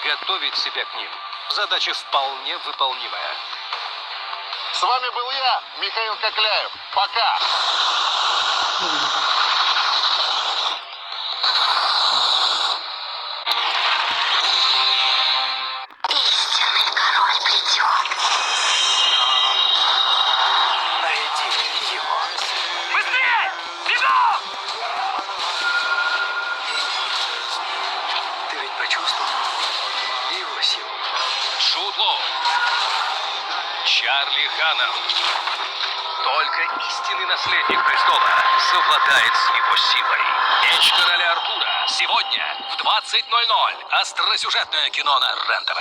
подготовить себя к ним. Задача вполне выполнимая. С вами был я, Михаил Кокляев. Пока! Истинный король придет. Найди его. Быстрее! Бегом! Ты ведь почувствовал его силу? Шут Лоу. Чарли Ханнам. Только истинный наследник престола совладает с его силой. Меч короля Артура. Сегодня в 20:00. Остросюжетное кино на РЕН-ТВ.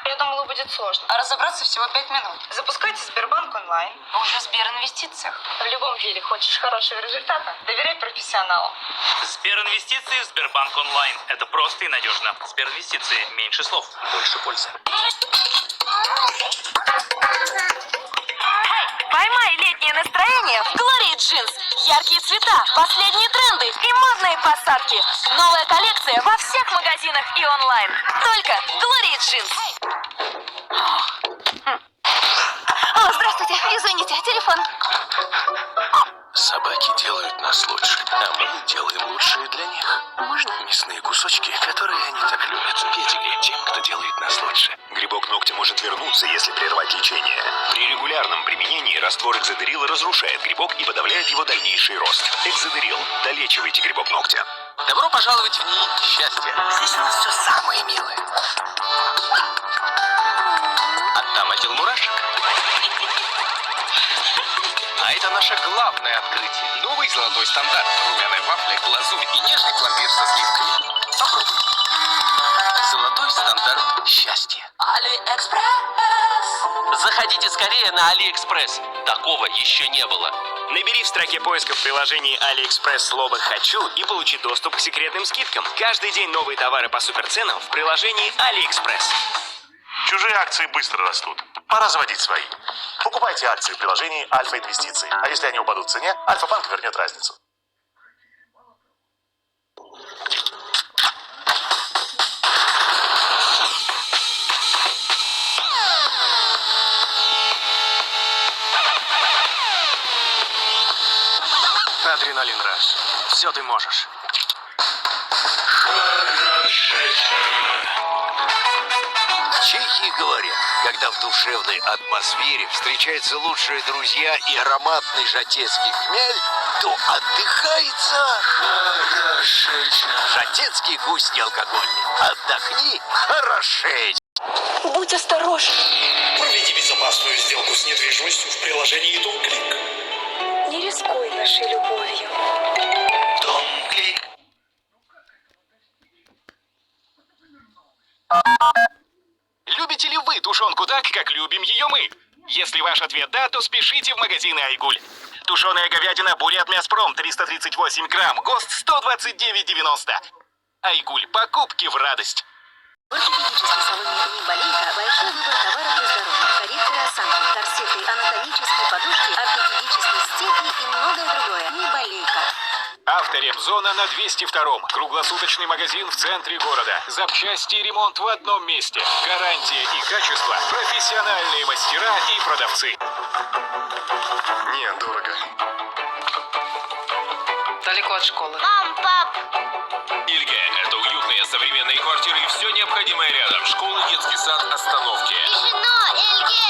Я думала, будет сложно. А разобраться всего 5 минут. Запускайте Сбербанк онлайн. А уже в Сберинвестициях. В любом деле, хочешь хорошего результата? Доверяй профессионалам. Сберинвестиции в Сбербанк онлайн. Это просто и надежно. Сберинвестиции. Меньше слов. Больше пользы. Поймай летнее настроение в Glory Jeans. Яркие цвета, последние тренды и модные посадки. Новая коллекция во всех магазинах и онлайн. Только Glory Jeans. О, здравствуйте. Извините, телефон. Собаки делают нас лучше, а мы делаем лучшее для них. Можно? Мясные кусочки, которые они так любят. Педигри тем, кто делает нас лучше. Грибок ногтя может вернуться, если прервать лечение. При регулярном применении раствор экзодерила разрушает грибок и подавляет его дальнейший рост. Экзодерил. Долечивайте грибок ногтя. Добро пожаловать в НИИ счастья. Здесь у нас все самое милое. Отдам отдел мурашек. А это наше главное открытие. Новый золотой стандарт. Румяная вафля, глазурь и нежный пломбир со сливками. Попробуйте. Золотой стандарт счастья. Алиэкспресс. Заходите скорее на Алиэкспресс. Такого еще не было. Набери в строке поиска в приложении AliExpress слово «Хочу» и получи доступ к секретным скидкам. Каждый день новые товары по суперценам в приложении AliExpress. Чужие акции быстро растут. Пора заводить свои. Покупайте акции в приложении Альфа Инвестиции. А если они упадут в цене, Альфа-банк вернет разницу. Адреналин Раш. Все ты можешь. Чехи говорят, когда в душевной атмосфере встречаются лучшие друзья и ароматный жатецкий хмель, то отдыхается хорошечно. Жатецкий гусь неалкогольный. Отдохни хорошеть. Будь осторожен. Проведи безопасную сделку с недвижимостью в приложении DomClick. Не рискуй нашей любовью. DomClick. Любите ли вы тушенку так, как любим ее мы? Если ваш ответ «да», то спешите в магазины «Айгуль». Тушеная говядина «Бурят Мяспром» 338 грамм, ГОСТ 129,90. «Айгуль» – покупки в радость. В ортопедическом салоне «Неболейка» большой выбор товаров для здоровья. Корректоры осанки, корсеты, анатомические подушки, ортопедические стельки и многое другое. «Неболейка». Авторемзона на 202-м. Круглосуточный магазин в центре города. Запчасти и ремонт в одном месте. Гарантия и качество. Профессиональные мастера и продавцы. Не, дорого. Далеко от школы. Мам, пап. Ильге – это уютные современные квартиры и все необходимое рядом. Школа, детский сад, остановки. Тишина, Эльге.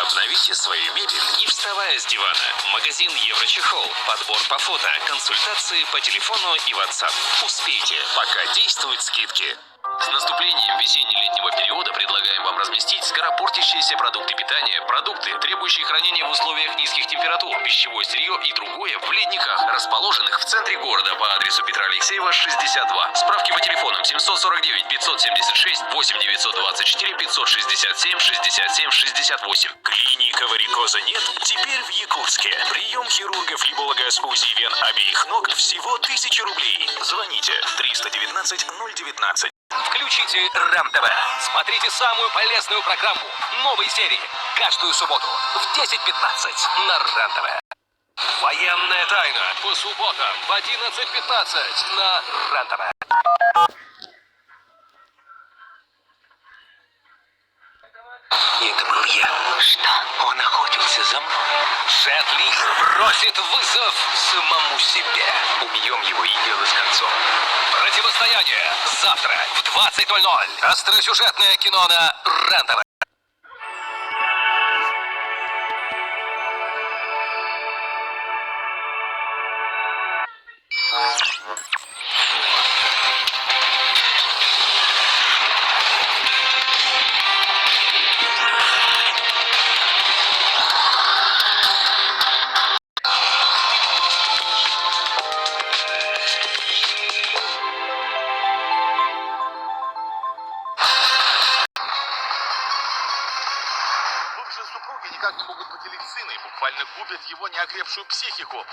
Обновите свою мебель, не вставая с дивана. Магазин Еврочехол. Подбор по фото, консультации по телефону и WhatsApp. Успейте, пока действуют скидки. С наступлением весенне-летнего периода предлагаем вам разместить скоропортящиеся продукты питания, продукты, требующие хранения в условиях низких температур, пищевое сырье и другое в ледниках, расположенных в центре города по адресу Петра Алексеева, 62. Справки по телефонам 749 576 8 924 567 67 68. Клиника варикоза нет? Теперь в Якутске. Прием хирургов флеболога-оспузии вен обеих ног всего 1000 рублей. Звоните 319 019. Включите РЕН-ТВ. Смотрите самую полезную программу новой серии каждую субботу в 10:15 на РЕН-ТВ. Военная тайна. По субботам в 11:15 на РЕН-ТВ. Это был я. Что? Он охотился за мной. Джет Ли бросит вызов самому себе. Убьем его и дело с концом. Противостояние. Завтра в 20:00. Остросюжетное кино на РЕН-ТВ. Бывшие супруги никак не могут поделить сына и буквально губят его неокрепшую психику.